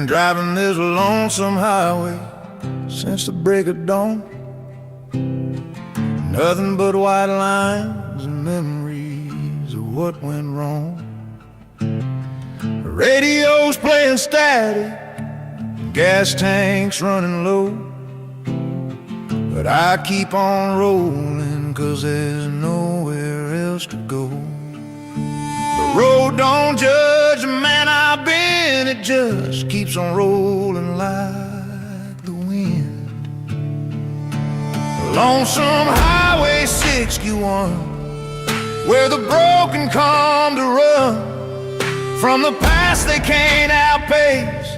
Been driving this lonesome highway since the break of dawn. Nothing but white lines and memories of what went wrong. The radio's playing static, gas tanks running low, but I keep on rolling 'cause there's nowhere else to go. The road don't judge the man I've been, it just keeps on rolling like the wind. Lonesome Highway 61, where the broken come to run from the past they can't outpace,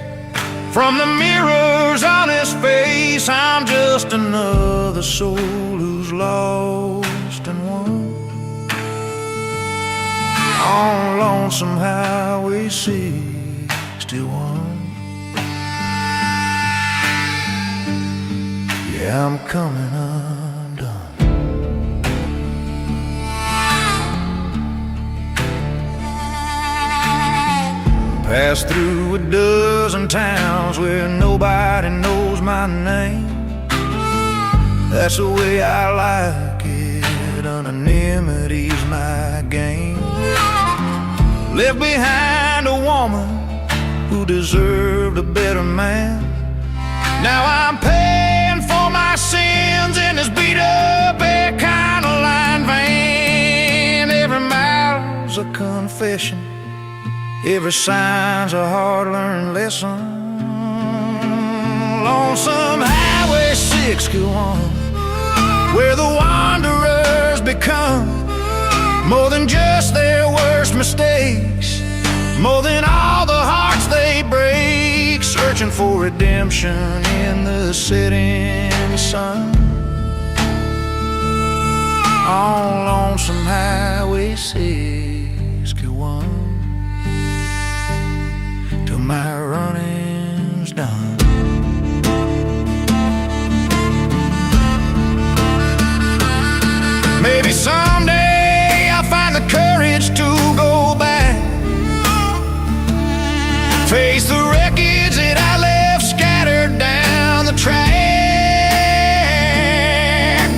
from the mirrors on his face. I'm just another soul who's lost and won on Lonesome Highway 61. Yeah, I'm coming undone. Passed through a dozen towns where nobody knows my name. That's the way I like it, anonymity's my game. Left behind a woman who deserved a better man. Now I'm paying for my sins in this beat-up air kind of line van. Every mile's a confession, every sign's a hard-learned lesson. Lonesome Highway 61, where the wanderers become more than just their worst mistakes, more than all the hearts they break, searching for redemption in the setting sun. On Lonesome Highway 61, till my running's done. Maybe someday I'll find the courage to go back, face the wreckage that I left scattered down the track.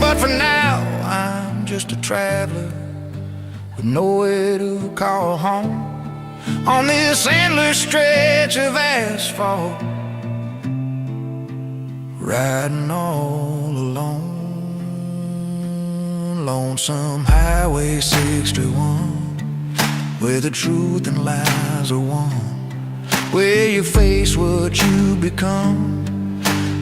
But for now, I'm just a traveler with nowhere to call home on this endless stretch of asphalt, riding all alone. Lonesome Highway 61, where the truth and lies are one, where you face what you become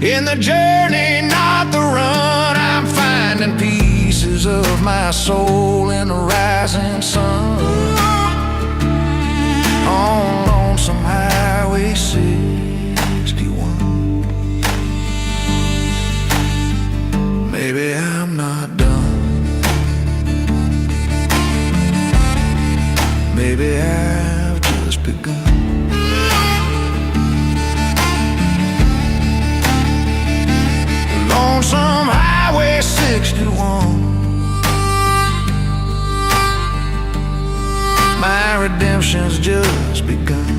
in the journey, not the run. I'm finding pieces of my soul in the rising sun on Lonesome Highway 61. Maybe I'm not done, maybe I've just begun. Lonesome Highway 61, my redemption's just begun.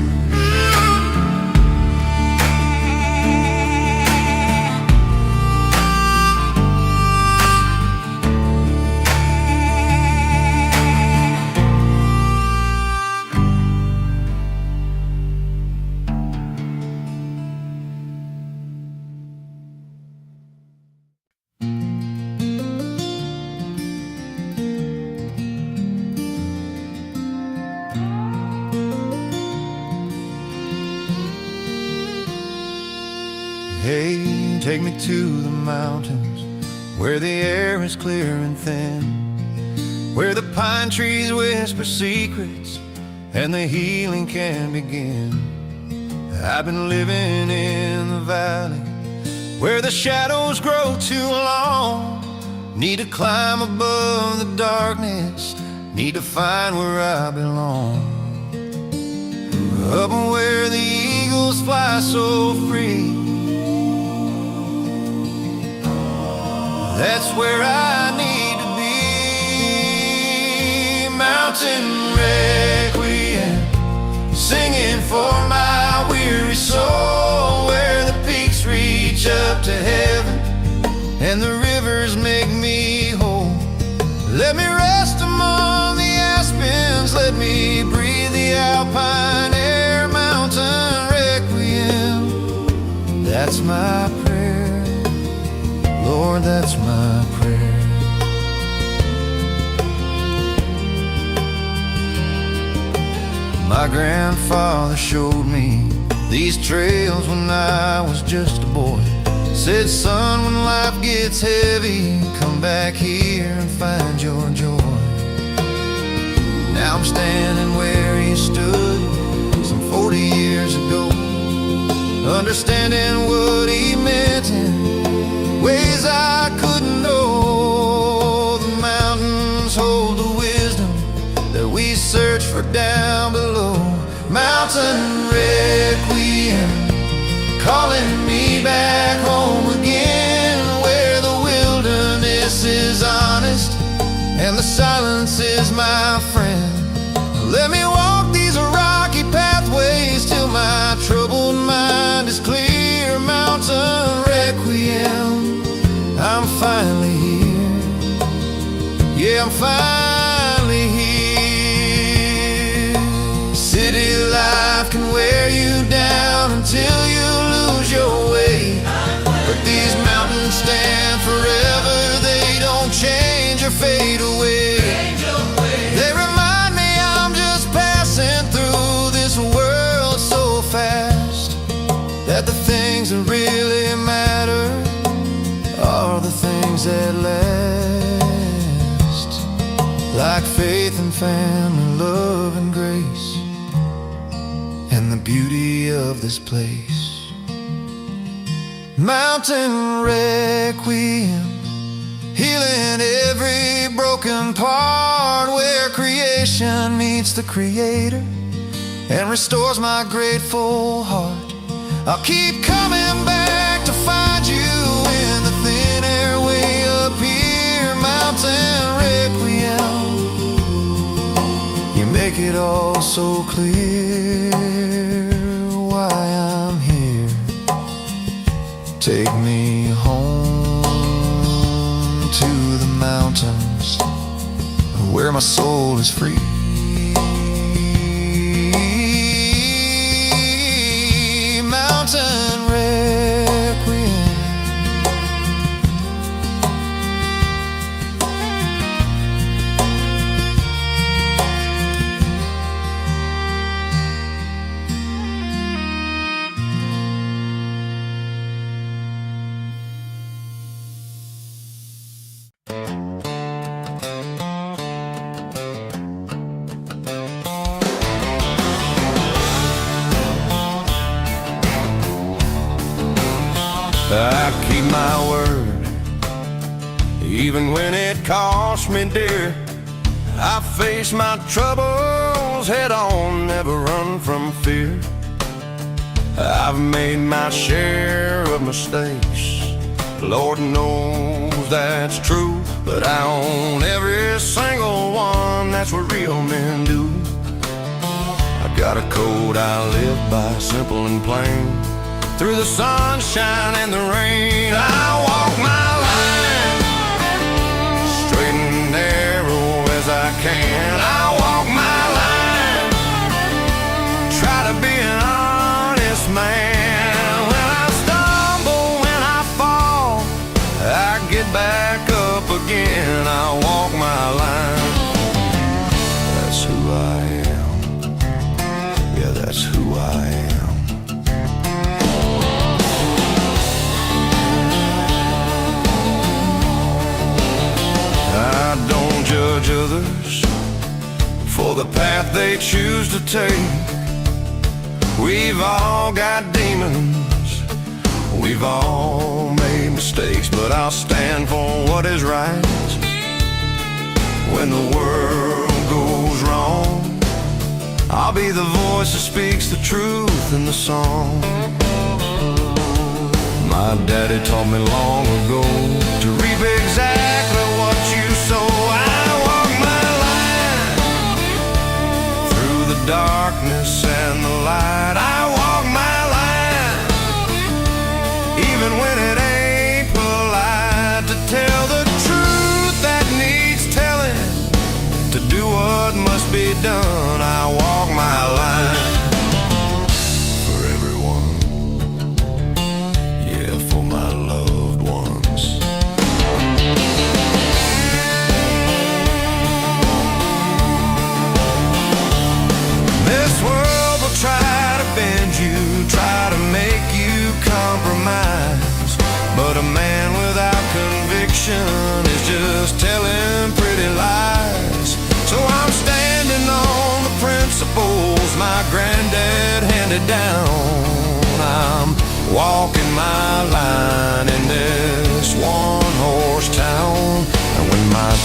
Hey, take me to the mountains where the air is clear and thin, where the pine trees whisper secrets and the healing can begin. I've been living in the valley where the shadows grow too long. Need to climb above the darkness, need to find where I belong. Up where the eagles fly so free, that's where I need to be. Mountain Requiem, singing for my weary soul. and the rivers make me whole. Let me rest among the aspens, let me breathe the alpine air. Mountain requiem, that's my prayer, Lord, that's my prayer. My grandfather showed me these trails when I was just a boy. Said, son, when life gets heavy, come back here and find your joy. Now I'm standing where he stood some 40 years ago, understanding what he meant in ways I couldn't know. The mountains hold the wisdom that we search for down below. Mountain requiem, calling me back home again, where the wilderness is honest and the silence is my friend. Let me walk these rocky pathways till my troubled mind is clear. Mountain requiem, I'm finally here. Yeah, I'm finally here. City life can wear you down until you lose your way, but these mountains stand forever. They don't change or fade away. They remind me I'm just passing through this world so fast, that the things that really matter are the things that last, like faith and family, love and grace, and the beauty of this place. Mountain requiem, healing every broken part, where creation meets the Creator and restores my grateful heart. I'll keep coming back to find you in the thin air way up here. Mountain requiem, you make it all so clear why I'm here. Take me home to the mountains where my soul is free. Mountain requiem. I keep my word, even when it costs me dear. I face my troubles head on, never run from fear. I've made my share of mistakes, Lord knows that's true, but I own every single one, that's what real men do. I got a code I live by, simple and plain. Through the sunshine and the rain, I walk my line, straight and narrow as I can. I walk my line, try to be an honest man. When I stumble, when I fall, I get back up again. I walk my line, that's who I am. Yeah, that's who I am. I don't judge others for the path they choose to take. We've all got demons, we've all made mistakes, but I'll stand for what is right when the world goes wrong. I'll be the voice that speaks the truth in the song. My daddy taught me long ago to reap exactly what you sow. I walk my line through the darkness and the light. I walk my line even when it ain't polite.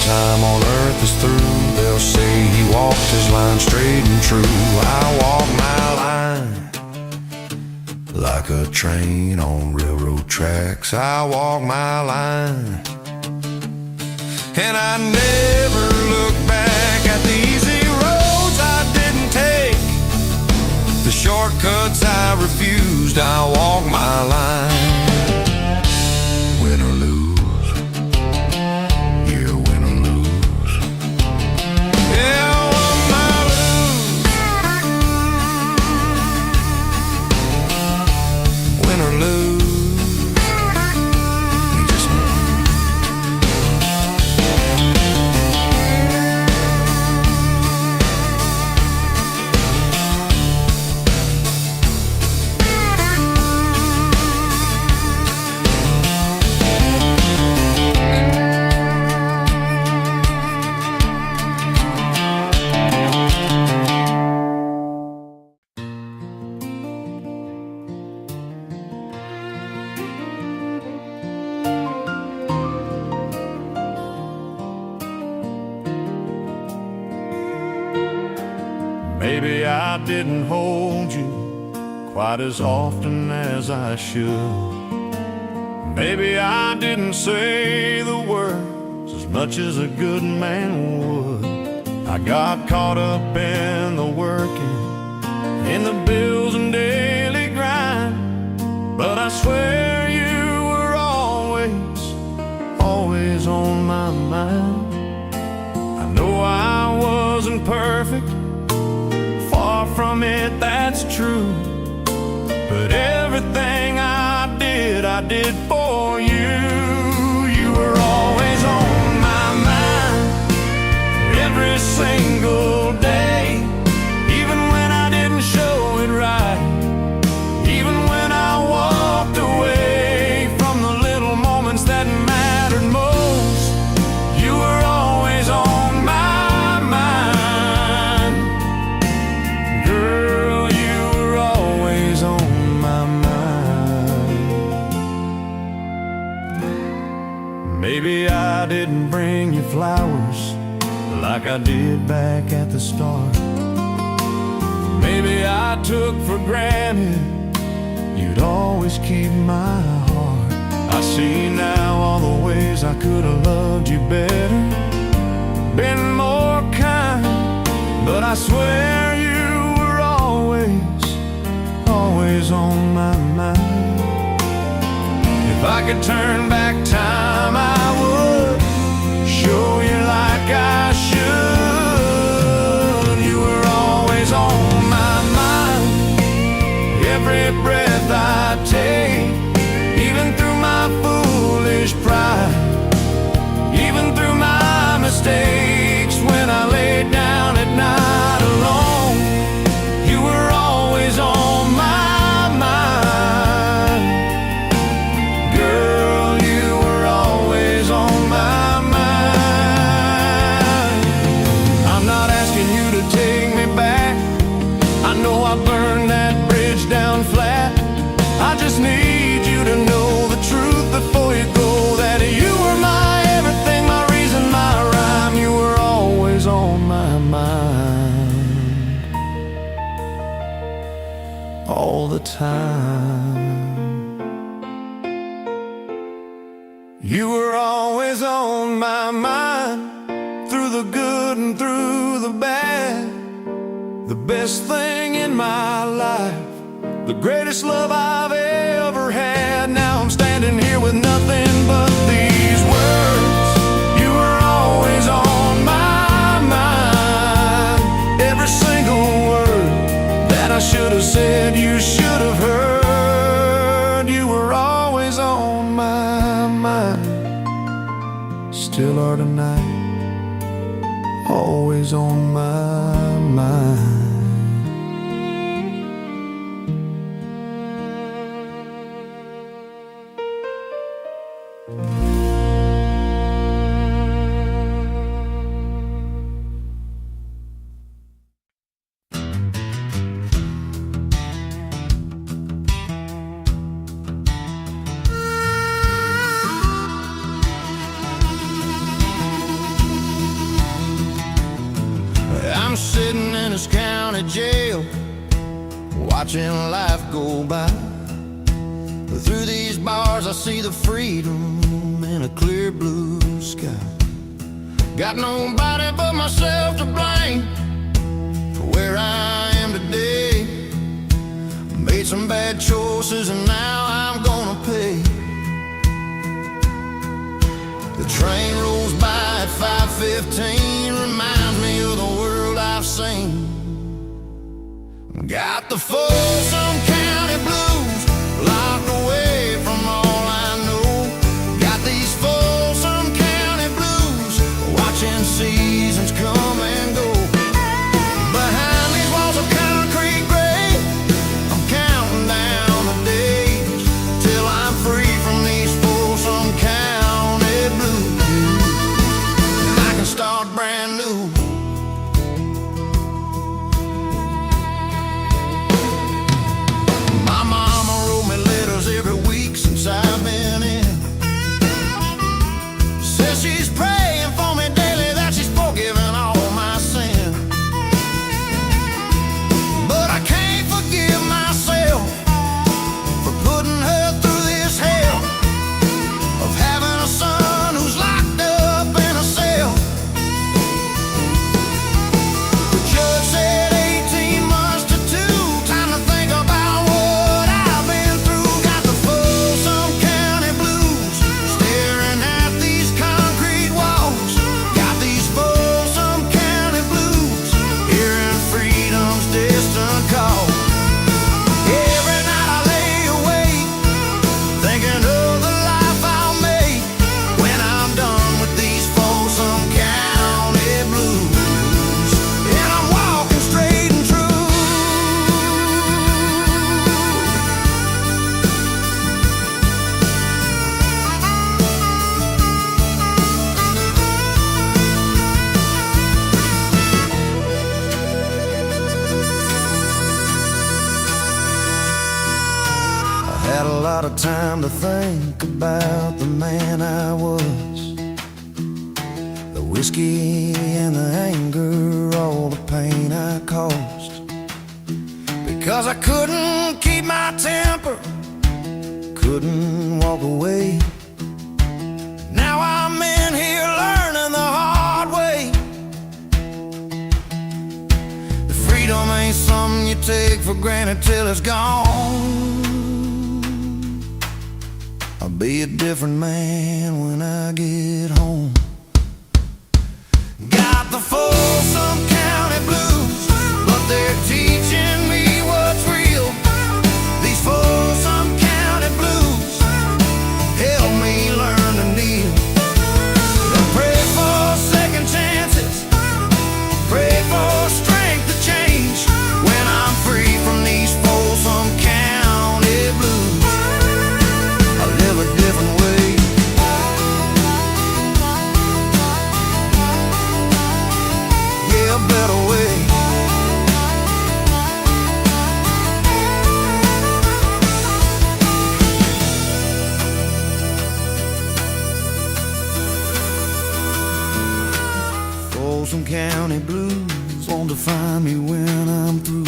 time on earth is through, they'll say he walked his line straight and true. I walk my line like a train on railroad tracks. I walk my line, and I never look back at the easy roads I didn't take, the shortcuts I refused. I walk my line. Win or lose, yeah, win or lose, yeah, I won my lose. Win or lose, we just maybe I didn't hold you quite as often as I should. Maybe I didn't say the words as much as a good man would. I got caught up in the working, in the bills and daily grind, but I swear you were always, always on my mind. I know I wasn't perfect, far from it, that's true, but everything I did for you. You were always on my mind, every single day, even when I didn't show it right, even when I walked away from the little moments that mattered most. You were always on my mind. Girl, you were always on my mind. Maybe I didn't bring you flowers like I did back at the start. Maybe I took for granted you'd always keep my heart. I see now all the ways I could have loved you better, been more kind, but I swear you were always, always on my mind. If I could turn back time, I would show you like I should. You were always on my mind, every breath I take, even through my foolish pride, even through my mistakes. When I lay down at night alone, you were always on my mind. Girl, you were always on my mind. I'm not asking you to take me back, I know I burned that bridge down flat. I just need you to know the truth before you go, that you were my everything, my reason, my rhyme. You were always on my mind, all the time. You were always on my mind, through the good and through the bad, the best thing in my life, the greatest love I've ever had. Now I'm standing here with nothing but these words. You were always on my mind, every single word that I should have said, you should have heard. You were always on my mind, still are tonight, always on my mind. county jail, watching life go by. But through these bars I see the freedom in a clear blue sky. Got nobody but myself to blame for where I am today. Made some bad choices and now I'm gonna pay. The train rolls by at 5:15, reminds me of the world I've seen. Got the Folsom County blues locked away from all I know. Got these Folsom County blues, watching seasons come and go. Behind these walls of concrete gray, I'm counting down the days till I'm free from these Folsom County blues, and I can start brand new. My mama wrote me letters every week since I've been in. Says she's praying for me daily, that she's forgiven all my sin. But I can't forgive myself for putting her through this hell of having a son who's locked up in a cell. The judge said 18 months to 2, time to think about what I've been through. Got the Folsom County blues, staring at these concrete walls. Got these Folsom County blues, hearing freedom's distant call. Every night I lay awake, thinking of the life I'll make when I'm done with these Folsom County blues. And I'm walking straight and true. I had a lot of time to think about the man I was. The whiskey and the anger, all the pain I caused. Because I couldn't keep my temper, couldn't walk away. Now I'm in here learning the hard way. The freedom ain't something you take for granted till it's gone. I'll be a different man when I get home. Got the Folsom County blues, but they're teaching me what's real. These Folsom County blues help me learn to kneel. I pray for second chances, pray for strength to change when I'm free from these Folsom County blues. I live a different way. Yeah, a better way. Folsom County blues won't define me when I'm through.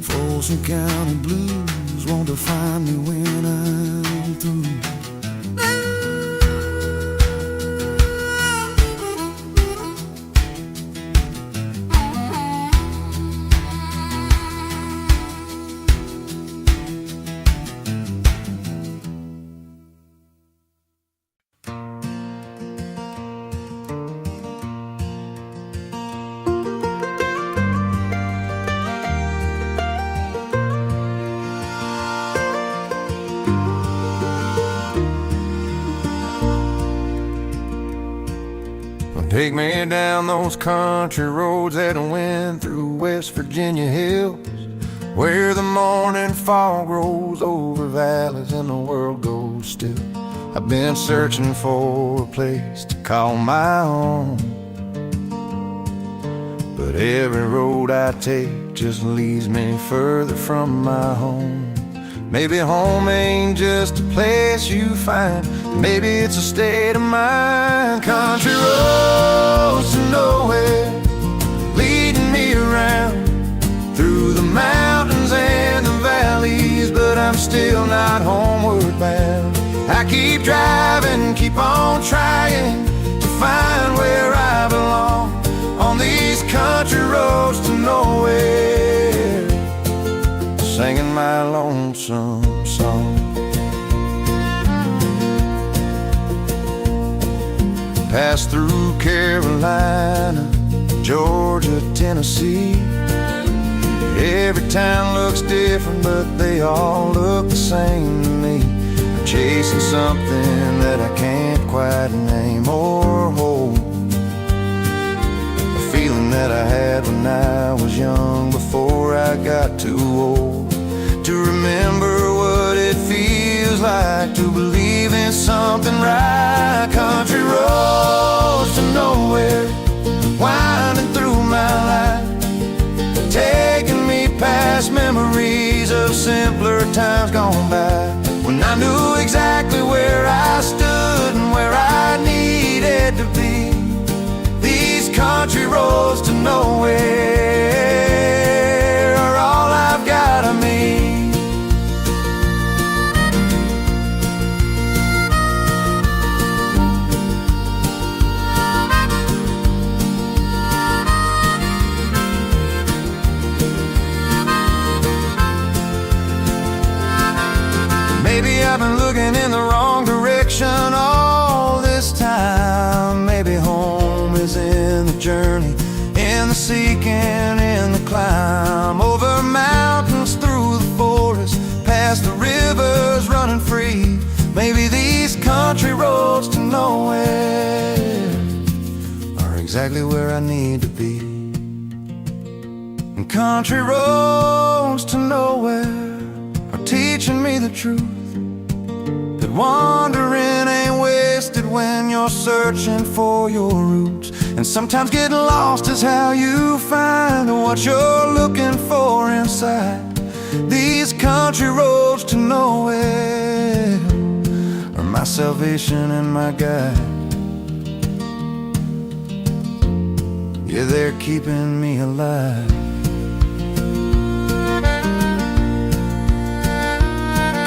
Folsom County blues won't define me when I'm through. Take me down those country roads that went through West Virginia hills, where the morning fog rolls over valleys and the world goes still. I've been searching for a place to call my own, but every road I take just leads me further from my home. Maybe home ain't just a place you find, maybe it's a state of mind. Country roads to nowhere, leading me mountains and the valleys, but I'm still not homeward bound. I keep driving, keep on trying to find where I belong on these country roads to nowhere, singing my lonesome song. Pass through Carolina, Georgia, Tennessee. Every town looks different, but they all look the same to me. I'm chasing something that I can't quite name or hold, a feeling that I had when I was young, before I got too old to remember what it feels like to believe in something right. Country roads to nowhere, winding through my life, taking me past memories of simpler times gone by, when I knew exactly where I stood and where I needed to be. These country roads to nowhere are all I've got of me. Maybe I've been looking in the wrong direction all this time. Maybe home is in the journey, in the seeking, in the climb, over mountains, through the forest, past the rivers running free. Maybe these country roads to nowhere are exactly where I need to be. And country roads to nowhere are teaching me the truth, that wandering ain't wasted when you're searching for your roots. And sometimes getting lost is how you find what you're looking for inside. These country roads to nowhere are my salvation and my guide. Yeah, they're keeping me alive.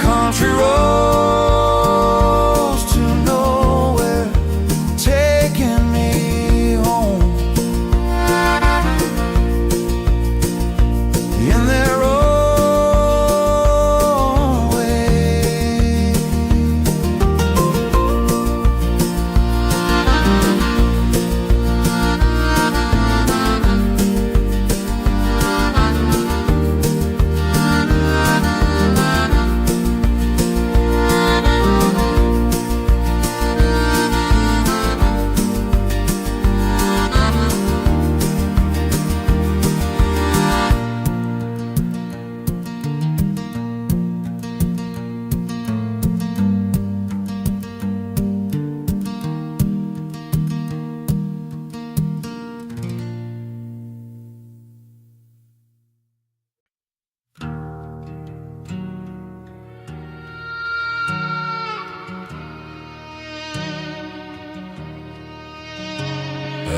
Country roads to nowhere, taking me home in their own way.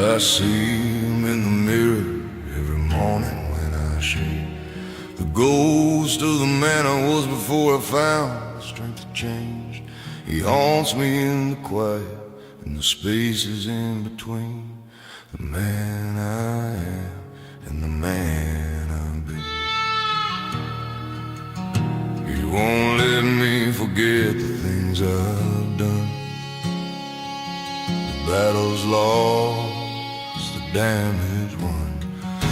I see him in the mirror every morning when I shave, the ghost of the man I was before I found the strength to change. He haunts me in the quiet and the spaces in between, the man I am and the man I've been. He won't let me forget the things I've done, the battles lost, the damage won.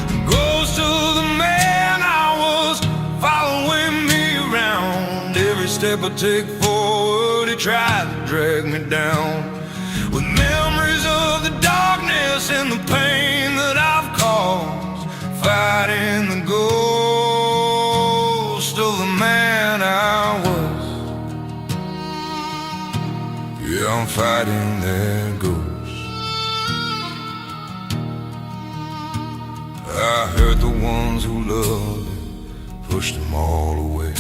The ghost of the man I was following me around. Every step I take forward, he tried to drag me down, with memories of the darkness and the pain that I've caused, fighting the ghost of the man I was. Yeah, I'm fighting that ghost. I hurt the ones who loved him, pushed them all away,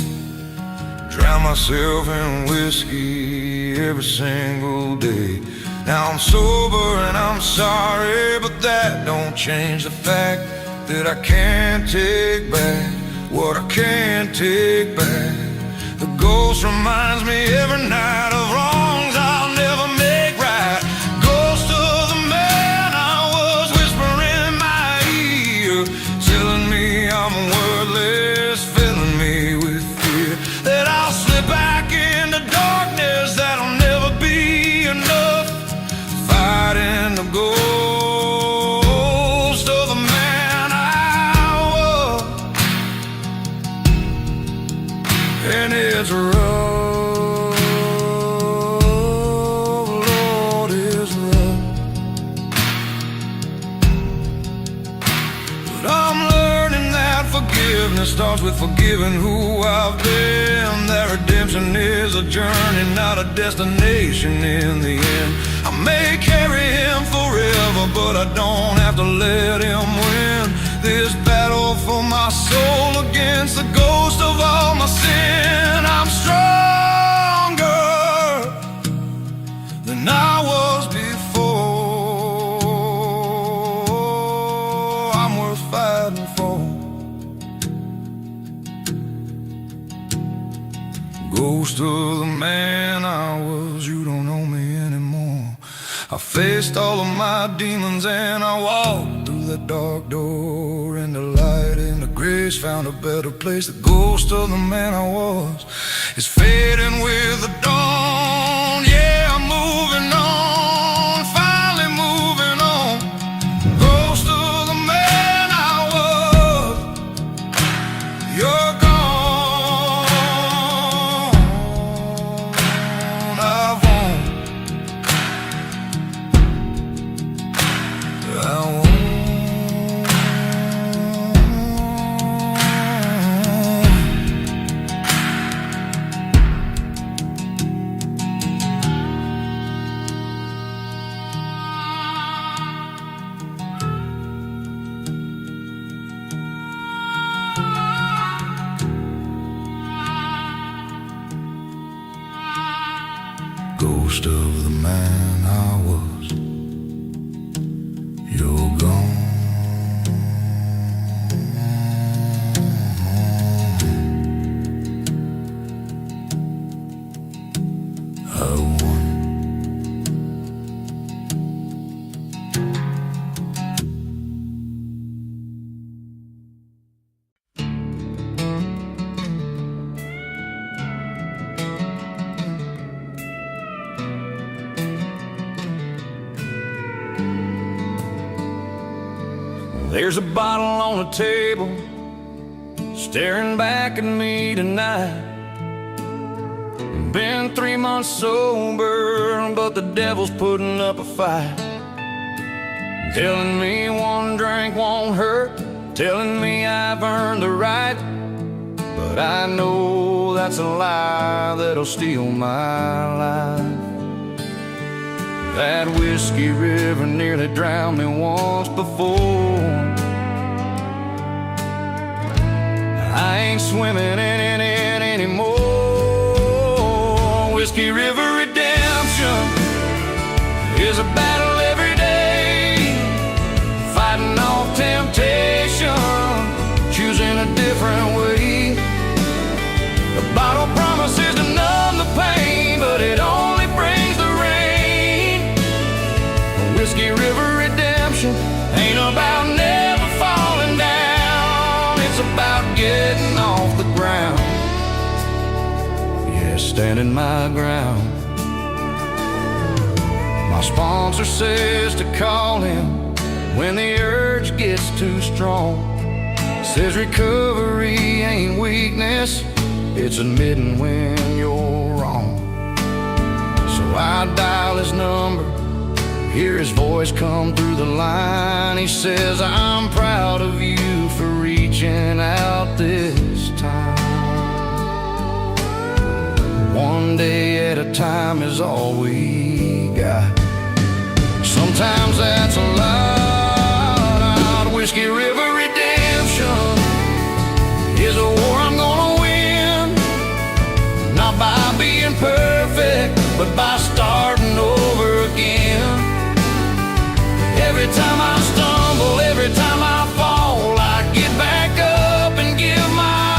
drown myself in whiskey every single day. Now I'm sober and I'm sorry, but that don't change the fact that I can't take back what I can't take back. The ghost reminds me every night of wrongs I'll never make right. Ghost of the man I was, whispering in my ear, telling me I'm worthless, filling me with fear, that I'll slip back into darkness, that'll never be enough. Fighting the ghost of the man I was. And it's rough, Lord, it's rough. But I'm learning that forgiveness starts with forgiving who I've been. That redemption is a journey, not a destination in the end. I may carry him forever, but I don't have to let him win this battle for my soul against the ghost of all my sin. I'm stronger than I was before. I'm worth fighting for. Ghost of the man I was, you don't know me anymore. I faced all of my demons and I walked through that dark door into light, into grace, found a better place. The ghost of the man I was is fading with the dawn. Yeah, I'm moving on, finally moving on. Ghost of the man I was, you're gone. Ghost of the man I was, you're gone. I won. There's a bottle on the table, staring back at me tonight. Been 3 months sober, but the devil's putting up a fight. Telling me one drink won't hurt, telling me I've earned the right. But I know that's a lie that'll steal my life. That whiskey river nearly drowned me once before. I ain't swimming in it anymore. Whiskey River redemption is a battle every day, fighting off temptation, choosing a different way. The bottle promises to numb the pain, but it only brings the rain. Whiskey River redemption ain't about never falling down, it's about getting off the ground. Yeah, standing my ground. My sponsor says to call him when the urge gets too strong. Says recovery ain't weakness, it's admitting when you're wrong. So I dial his number, hear his voice come through the line. He says, I'm proud of you for reaching out this time. One day at a time is all we got. Sometimes that's a lot. Whiskey River redemption is a war I'm gonna win, not by being perfect, but by starting over again. Every time I stumble, every time I fall, I get back up and give my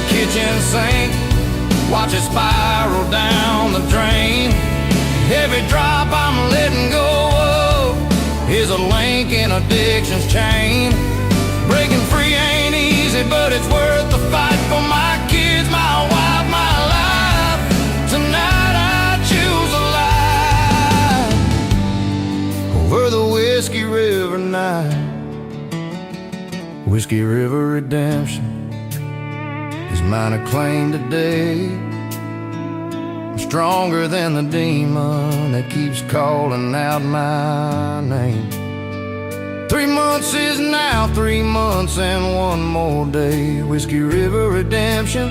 kitchen sink, watch it spiral down the drain. Every drop I'm letting go of is a link in addiction's chain. Breaking free ain't easy, but it's worth the fight for my kids, my wife, my life. Tonight I choose a life over the Whiskey River night. Whiskey River redemption is mine a claim today. I'm stronger than the demon that keeps calling out my name. 3 months is now 3 months and one more day. Whiskey River redemption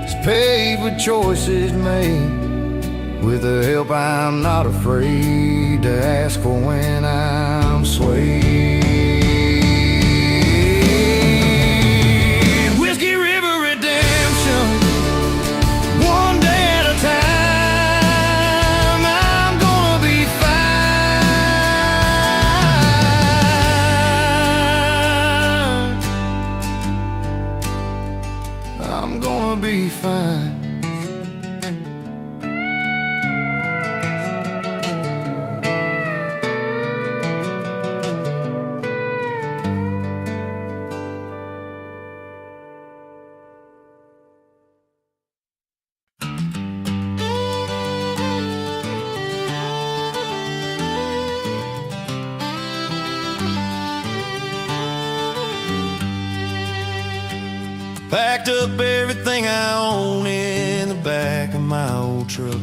is paid with choices made, with the help I'm not afraid to ask for when I'm swayed. Whiskey River redemption, one day at a time. I'm gonna be fine. I'm gonna be fine. Packed up everything I own in the back of my old truck.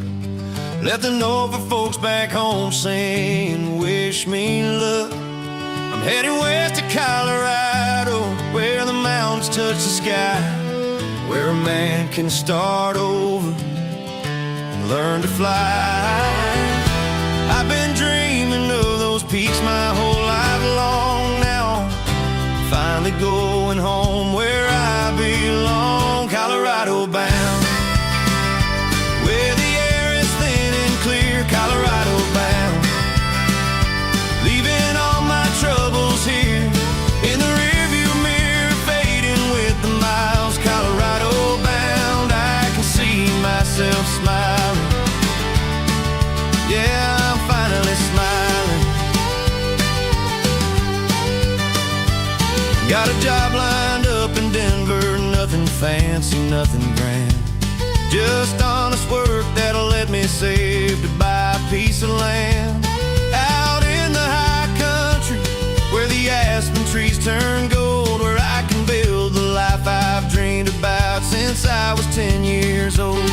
Left the note for folks back home saying, wish me luck. I'm heading west to Colorado, where the mountains touch the sky, where a man can start over and learn to fly. I've been dreaming of those peaks my whole life long now. Finally going home where I belong, Colorado bound, where the air is thin and clear, Colorado bound. Leaving all my troubles here in the rearview mirror, fading with the miles, Colorado bound. I can see myself smiling, yeah, I'm finally smiling. Got a job lined up in Denver, nothing fancy, nothing grand, just honest work that'll let me save to buy a piece of land. Out in the high country, where the aspen trees turn gold, where I can build the life I've dreamed about since I was 10 years old.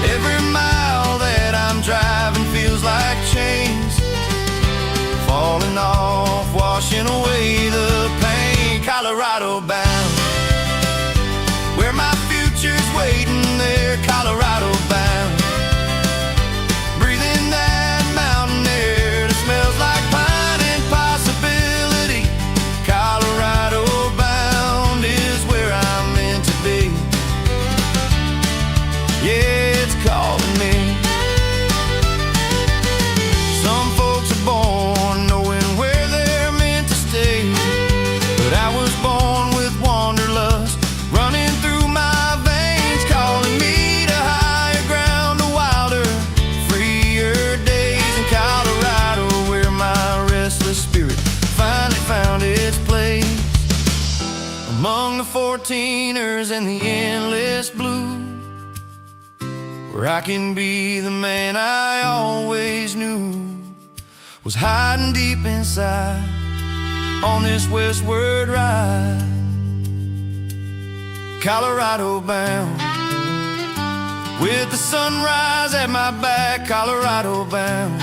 Every mile that I'm driving feels like chains falling off, washing away the pain, Colorado bound, where my future's waiting there, Colorado bound. Breathing that mountain air that smells like pine and possibility, Colorado bound is where I'm meant to be. Yeah, it's calling me. Some folks are born knowing where they're meant to stay, but I was born with wanderlust running through my veins, calling me to higher ground, to wilder, freer days in Colorado, where my restless spirit finally found its place. Among the 14ers and the endless blue, where I can be the man I always knew was hiding deep inside on this westward ride, Colorado bound, with the sunrise at my back, Colorado bound.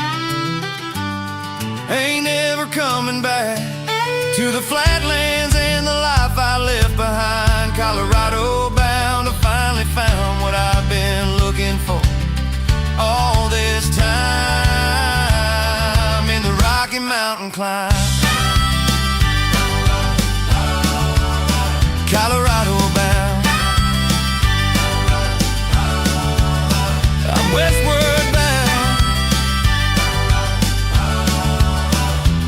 Ain't never coming back to the flatlands and the life I left behind, Colorado bound. I finally found what I've been looking for all this time in the Rocky Mountain climb, Colorado bound. I'm westward bound,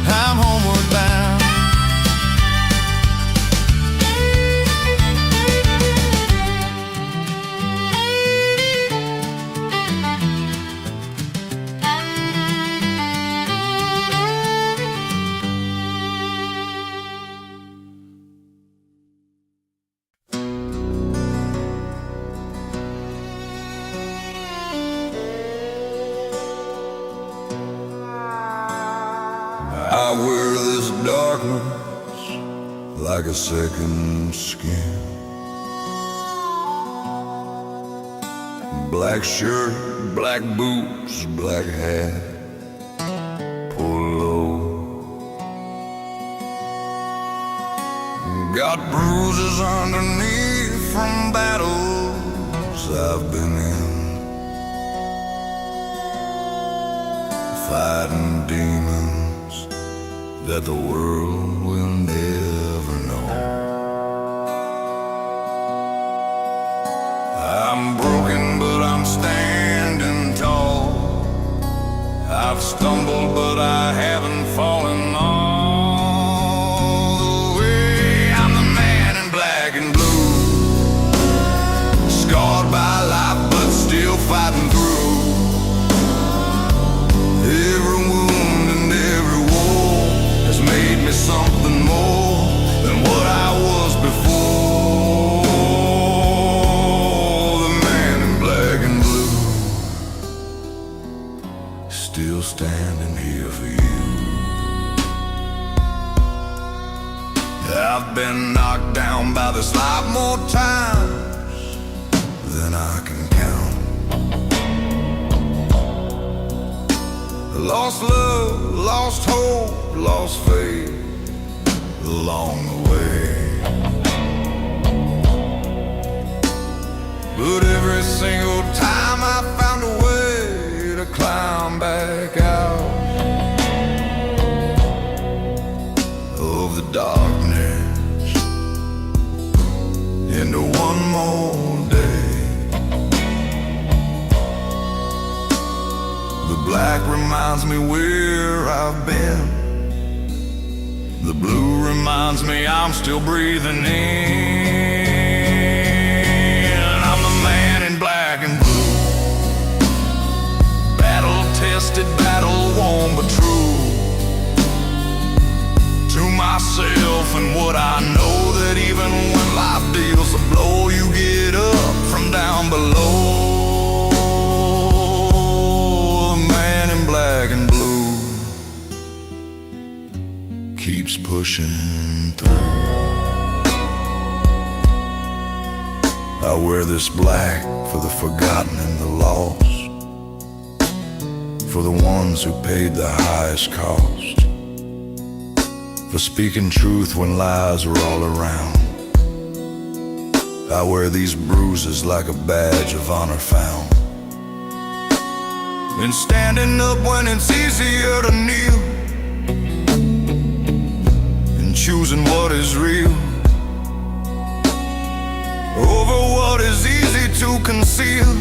I'm homeward bound. like a second skin. Black shirt, black boots, black hat, pull low. Got bruises underneath from battles I've been in, fighting demons that the world will never know. I'm broken, but I'm standing tall. I've stumbled, but I haven't fallen all the way. I'm the man in black and blue, scarred by life, but still fighting through. Every wound and every war has made me something more than what I was before. The man in black and blue, still standing here for you. I've been knocked down by this life more times than I can count. Lost love, lost hope, lost faith along the way. But every single time I found a way to climb back out of the darkness into one more day. The black reminds me where I've been. The blue reminds me I'm still breathing in. I'm the man in black and blue, battle-tested, battle-worn, but true to myself and what I know, that even when life deals a blow, you get up from down below. Black and blue keeps pushing through. I wear this black for the forgotten and the lost, for the ones who paid the highest cost, for speaking truth when lies were all around. I wear these bruises like a badge of honor found, and standing up when it's easier to kneel, and choosing what is real over what is easy to conceal.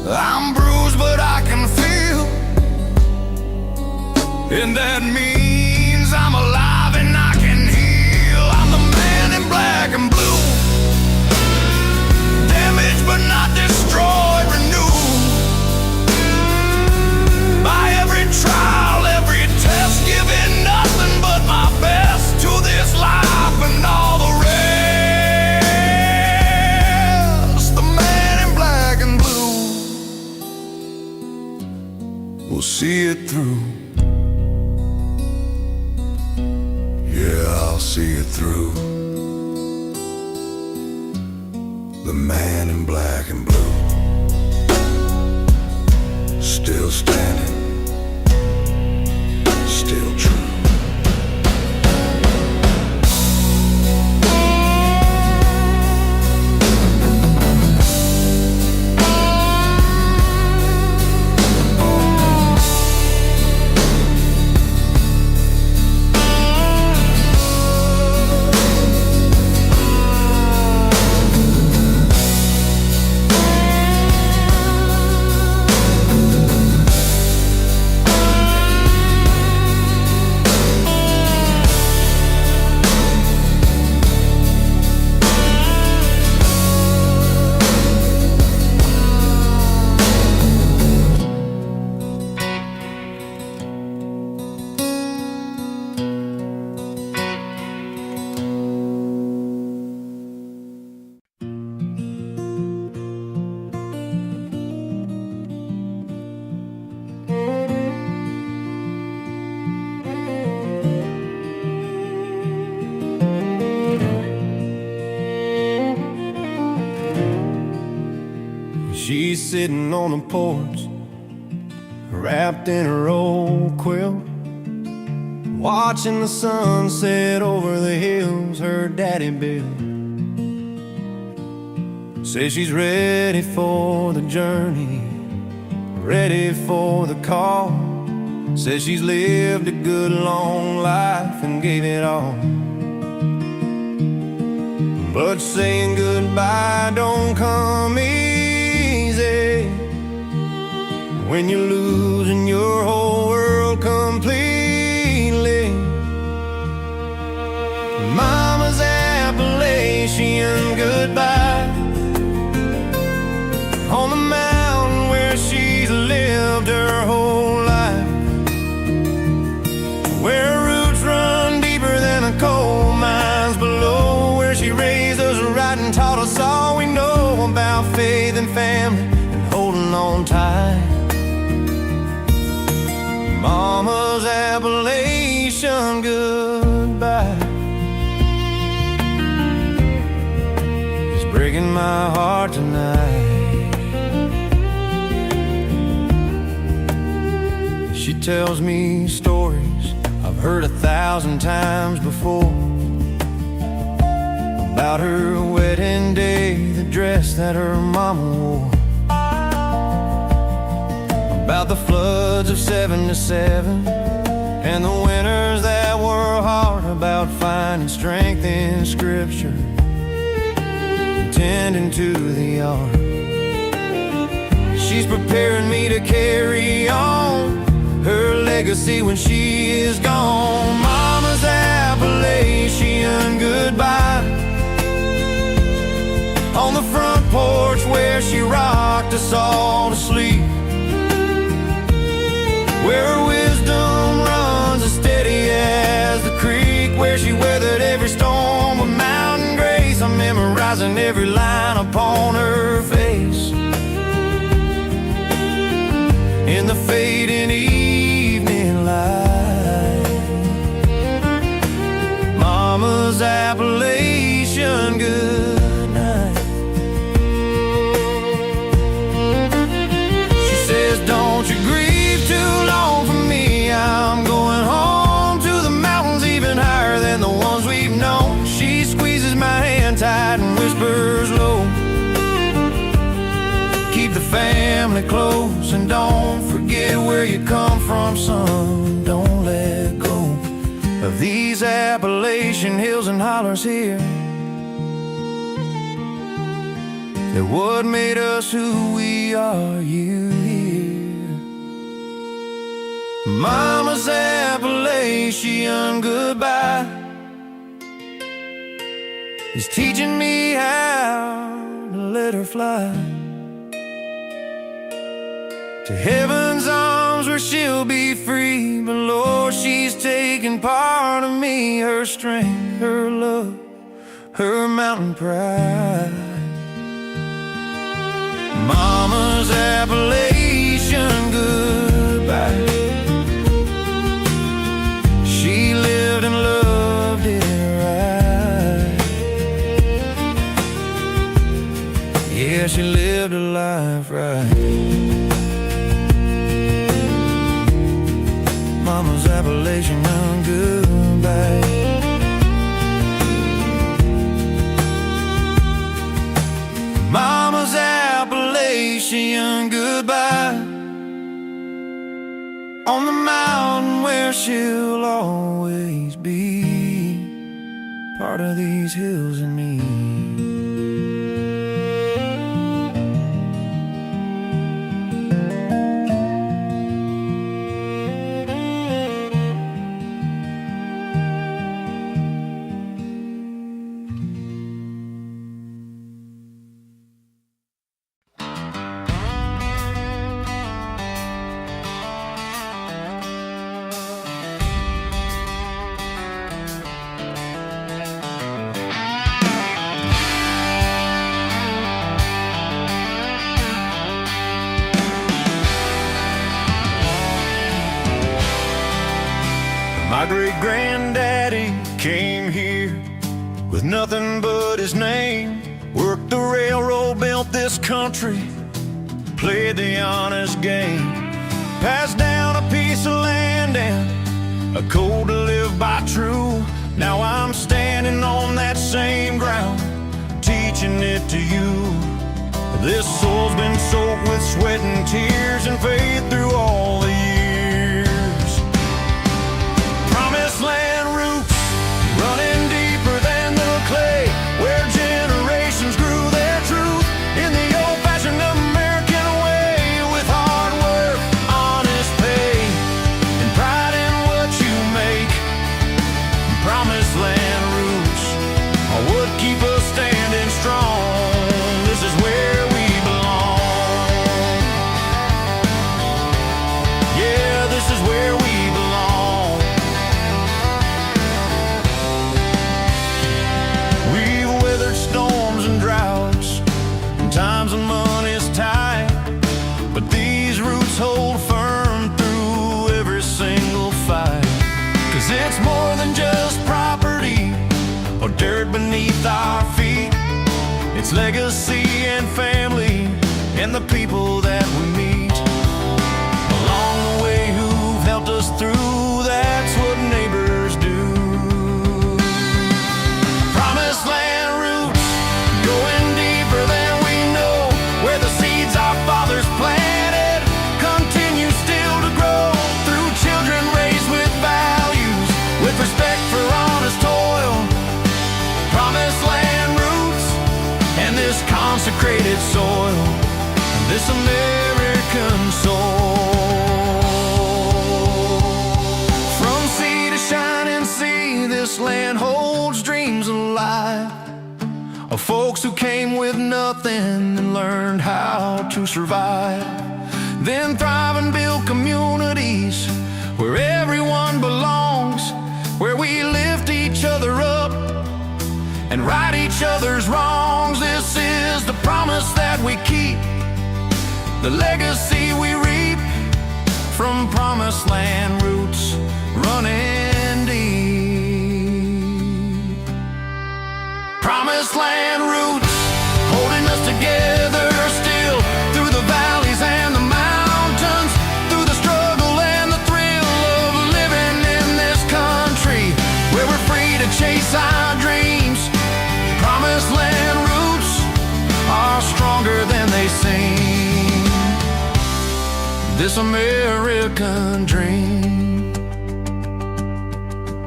I'm bruised, but I can feel, and that means I'm alive and I can heal. I'm the man in black and blue, damaged but not destroyed, renewed by every trial, every test, giving nothing but my best to this life and all the rest. The man in black and blue will see it through. Yeah, I'll see it through. The man in black and blue, still standing, still true. She's sitting on the porch, wrapped in her old quilt, watching the sunset over the hills her daddy built. Says she's ready for the journey, ready for the call. Says she's lived a good long life and gave it all. But saying goodbye don't come easy when you're losing your whole world completely. Mama's Appalachian goodbye, on the mountain where she's lived her whole life, where her roots run deeper than the coal mines below, where she raised us right and taught us all we know about faith and family and holding on tight. Mama's Appalachian goodbye is breaking my heart tonight. She tells me stories I've heard 1,000 times before, about her wedding day, the dress that her mama wore, about the floods of '77 and the winters that were hard, about finding strength in Scripture, tending to the yard. She's preparing me to carry on her legacy when she is gone. Mama's Appalachian goodbye, on the front porch where she rocked us all to sleep, where her wisdom runs as steady as the creek, where she weathered every storm with mountain grace. I'm memorizing every line upon her face in the fading evening light. Mama's Appalachian goodnight. She says, don't you grieve too long for me, I'm going home to the mountains even higher than the ones we've known. She squeezes my hand tight and whispers low, keep the family close and don't forget where you come from, son. Don't let go of these Appalachian hills and hollers here. They're what made us who we are, you here. Mama's Appalachian goodbye is teaching me how to let her fly to heaven's arms where she'll be free. But Lord, she's taking part of me, her strength, her love, her mountain pride. Mama's Appalachian goodbye. She lived and loved it right. Yeah, she lived a life right. Mama's Appalachian goodbye. Mama's Appalachian goodbye, on the mountain where she'll always be, part of these hills and me. My great-granddaddy came here with nothing but his name. Worked the railroad, built this country, played the honest game, passed down a piece of land and a code to live by true. Now I'm standing on that same ground, teaching it to you. This soul's been soaked with sweat and tears and faith through all the years. Promised land roots running deeper than the clay, where generations grew their truth in the old-fashioned American way, with hard work, honest pay, and pride in what you make. Promised land roots are what keep us standing strong. This is where we belong. Yeah, this is where we belong. We've weathered storms and droughts and times when money's tight, but these roots hold firm through every single fight. 'Cause it's more than just property or dirt beneath our feet. It's legacy and family and the people that we meet along the way who've helped us through. That's what neighbors do. Promised land roots going deeper than we know, where the seeds our fathers planted continue still to grow through children raised with values, with respect for honest toil. Promised land roots and this consecrated soil, this American soul. From sea to shining sea, this land holds dreams alive of folks who came with nothing and learned how to survive. Then thrive and build communities where everyone belongs, where we lift each other up and right each other's wrongs. This is the promise that we keep, the legacy we reap from promised land roots running deep. Promised land roots holding us together still through the valleys and the mountains, through the struggle and the thrill of living in this country where we're free to chase our dreams. Promised land roots are stronger than they seem. This American dream,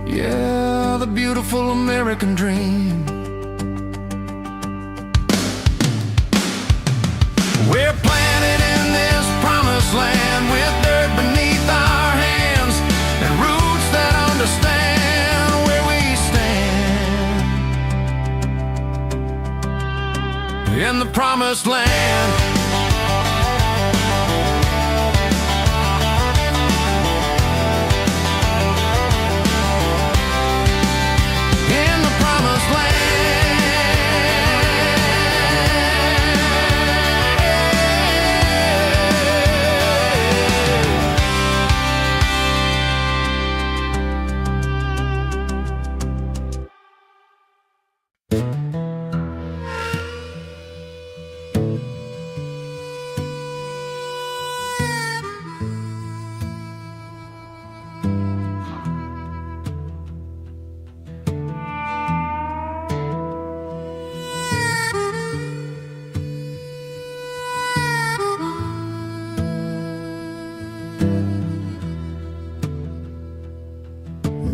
yeah, the beautiful American dream. We're planted in this promised land with dirt beneath our hands and roots that understand where we stand. In the promised land, in the promised land.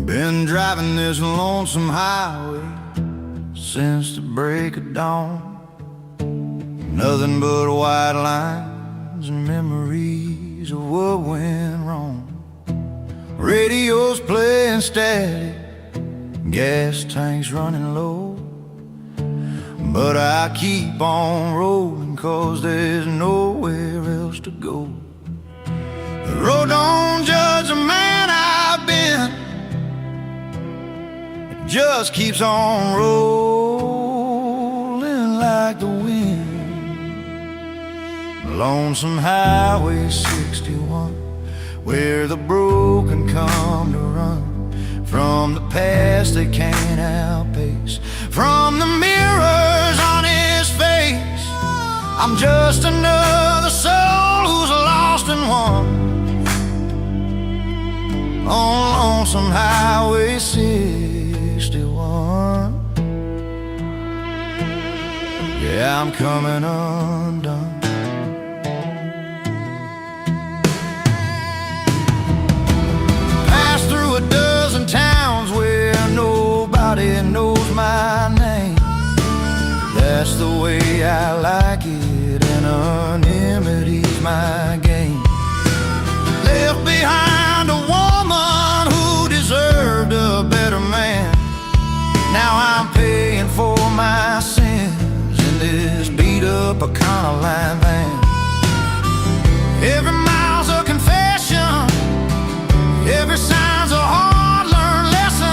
Been driving this lonesome highway since the break of dawn. Nothing but white lines and memories of what went wrong. Radio's playing static, gas tanks running low, but I keep on rolling 'cause there's nowhere else to go. The road don't judge the man I've been, just keeps on rolling like the wind. Lonesome Highway 61, where the broken come to run from the past they can't outpace, from the mirrors on his face. I'm just another soul on lonesome Highway 61. Yeah, I'm coming undone. Passed through a dozen towns where nobody knows my name. That's the way I like it, and anonymity's my game. Left behind a woman who deserved a better man. Now I'm paying for my sins in this beat-up Econoline van. Every mile's a confession, every sign's a hard-learned lesson.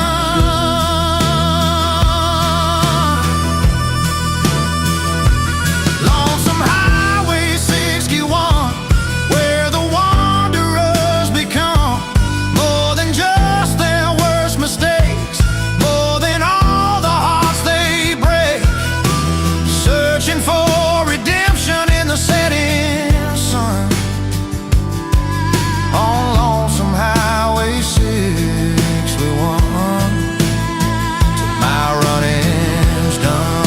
Lonesome Highway 61, where the wanderers become more than just their worst mistakes, more than all the hearts they break. Searching for redemption in the setting sun, on lonesome Highway 61, till my running's done.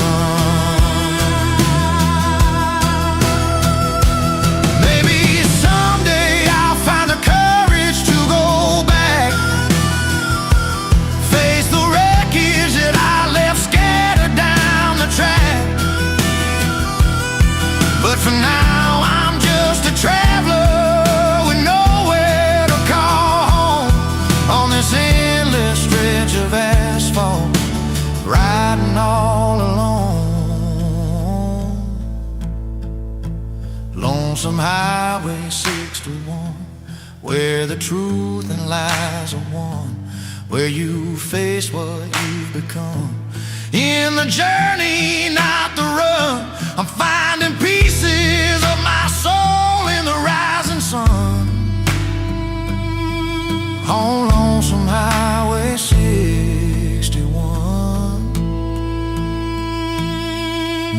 Maybe someday I'll find the courage to go back, face the wreckage that I left scattered down the track. But for now I'm just a traveler with nowhere to call home, on this endless stretch of asphalt, riding all alone. Lonesome Highway 61, where the truth and lies are one, where you face what you've become. In the journey, not the run, I'm finding pieces of my soul in the rising sun, on lonesome Highway 61.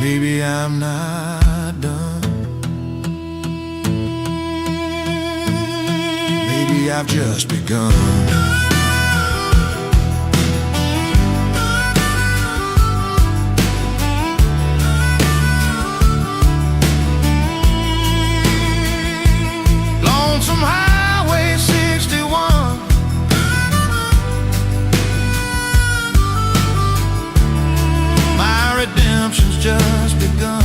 Maybe I'm not done. Maybe I've just begun. Lonesome Highway 61, my redemption's just begun.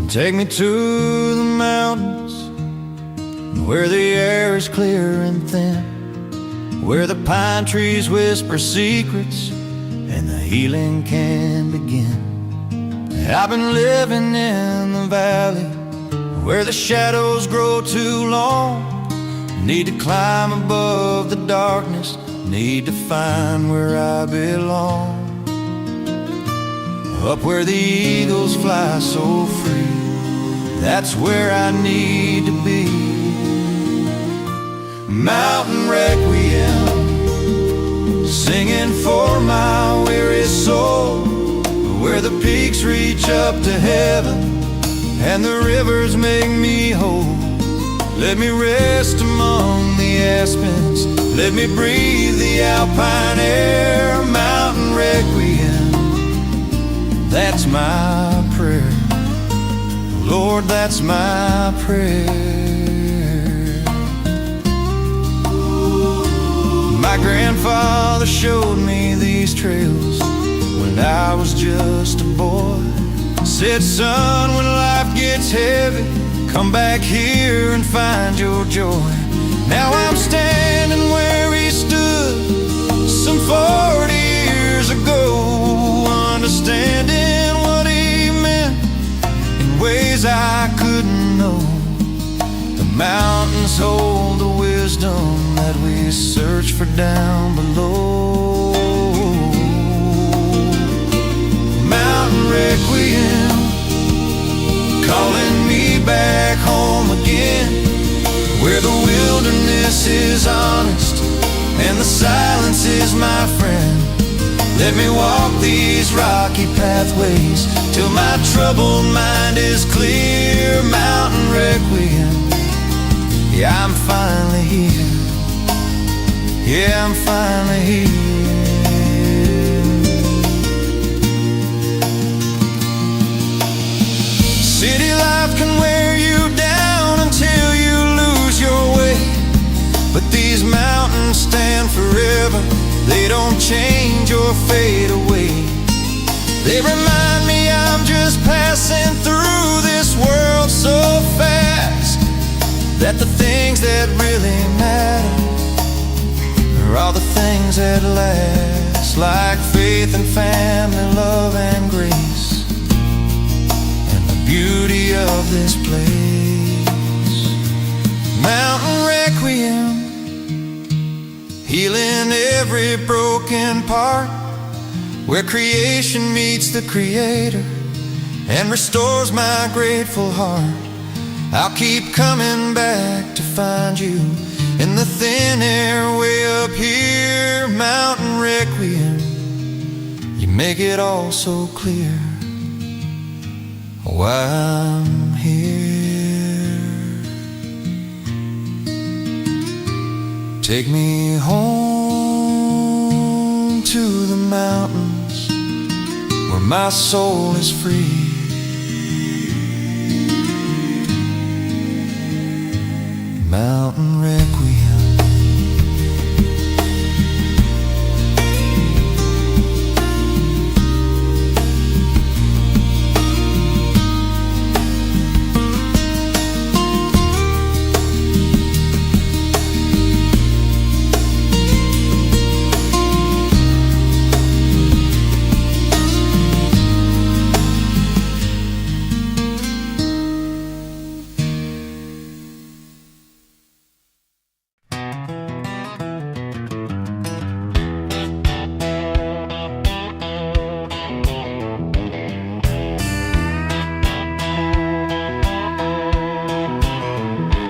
Take me to the mountains, where the air is clear and thin, where the pine trees whisper secrets and the healing can begin. I've been living in the valley, where the shadows grow too long. Need to climb above the darkness, need to find where I belong. Up where the eagles fly so free, that's where I need to be. Mountain requiem, singing for my weary soul, where the peaks reach up to heaven and the rivers make me whole. Let me rest among the aspens, let me breathe the alpine air. Mountain requiem, that's my prayer. Lord, that's my prayer. My grandfather showed me these trails when when I was just a boy. Said, son, when life gets heavy, come back here and find your joy. Now I'm standing where he stood some 40 years ago, understanding what he meant in ways I couldn't know. The mountains hold the wisdom that we search for down below. Mountain Requiem, calling me back home again, where the wilderness is honest and the silence is my friend. Let me walk these rocky pathways till my troubled mind is clear. Mountain Requiem, yeah, I'm finally here. Yeah, I'm finally here. City life can wear you down until you lose your way, but these mountains stand forever. They don't change or fade away. They remind me I'm just passing through this world so fast, that the things that really matter are all the things that last, like faith and family, love and grace, and the beauty of this place. Mountain Requiem, healing every broken part, where creation meets the Creator and restores my grateful heart. I'll keep coming back to find you in the thin air way up here. Mountain Requiem, you make it all so clear why I'm here. Take me home to the mountains where my soul is free. Mountain Requiem.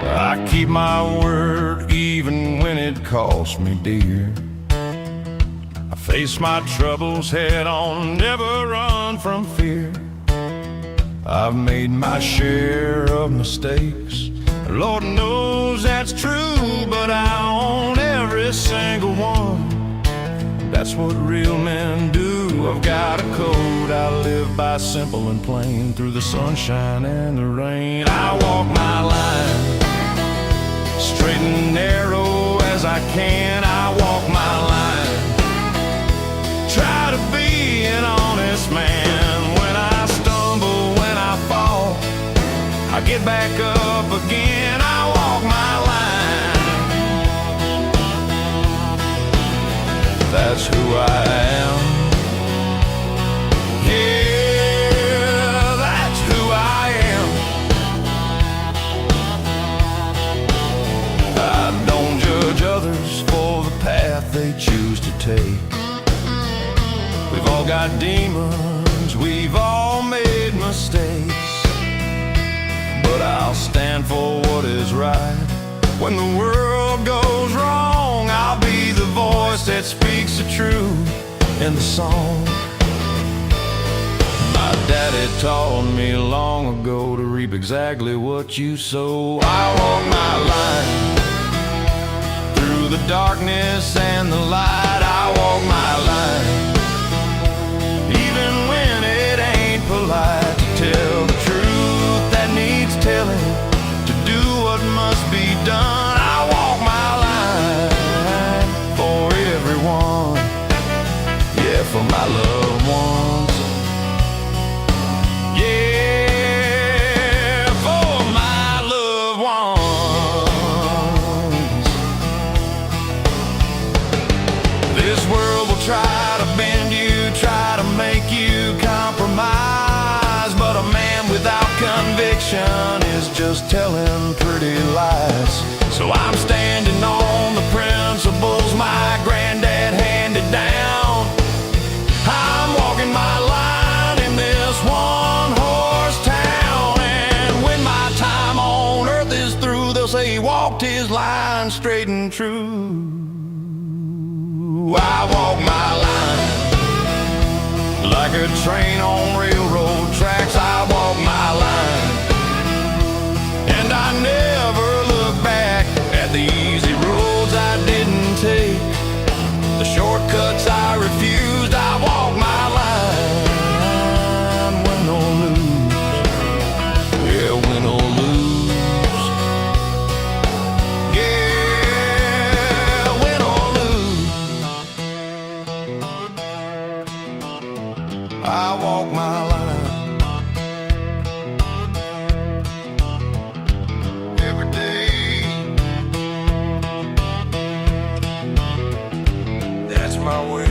I keep my word even when it costs me dear. I face my troubles head on, never run from fear. I've made my share of mistakes, Lord knows that's true, but I own every single one. That's what real men do. I've got a code I live by, simple and plain, through the sunshine and the rain. I walk my line, straight and narrow as I can. I walk my line, try to be an honest man. When I stumble, when I fall, I get back up again. I walk my line, that's who I am. Yeah, that's who I am. I don't judge others for the path they choose to take. We've all got demons, we've all made mistakes, but I'll stand for what is right. When the world goes wrong, I'll be the voice that speaks the truth in the song. My daddy taught me long ago to reap exactly what you sow. I walk my line, through the darkness and the light. I walk my line, even when it ain't polite to tell the truth that needs telling, to do what must be done. I walk my line for everyone, yeah, for my loved ones. ones. Yeah, for my loved ones. This world will try to bend you, try to make you compromise, but a man without conviction is just telling pretty lies. So I'm standing on the principles my granddad handed down. I'm walking my line in this one-horse town, and when my time on earth is through, they'll say he walked his line straight and true. I walk my line like a train on railroad tracks. I walk my line, and I never look back at the easy roads I didn't take, the shortcuts I refused. I walk my line, win or lose. Yeah, win or lose. Yeah, win or lose. I walk my line every day. That's my way.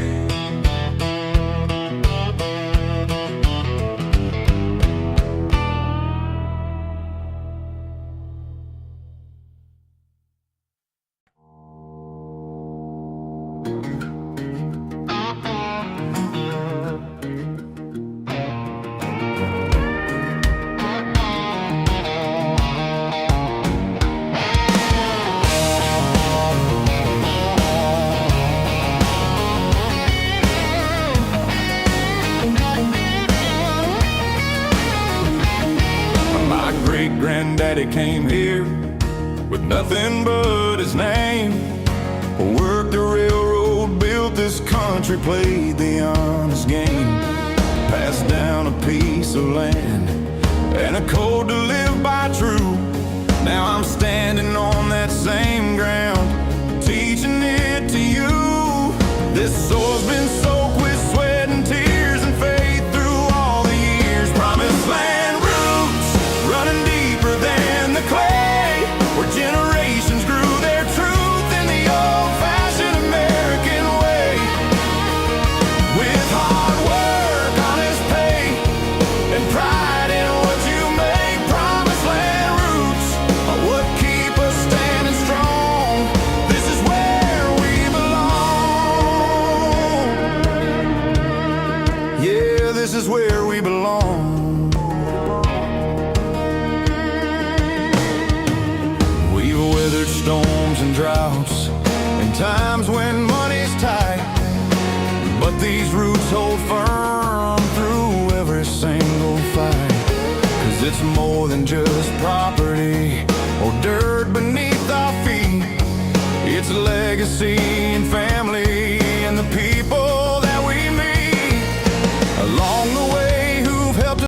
My great-granddaddy came here with nothing but his name. Worked the railroad, built this country, played the honest game. Passed down a piece of land and a code to live by true. Now I'm standing on that same ground, teaching it to you. This soil's been soaked with sweat and tears and faith through all the years. Promised land roots running deeper than the clay, where generations grew their truth in the old-fashioned American way. With hard work, honest pay, and pride in what you make. Promised land roots are what keep us standing strong. This is where we belong. Yeah, this is where we belong. We've weathered storms and droughts and times when money's tight, but these roots hold firm through every single fight. 'Cause it's more than just property or dirt beneath our feet. It's legacy and family.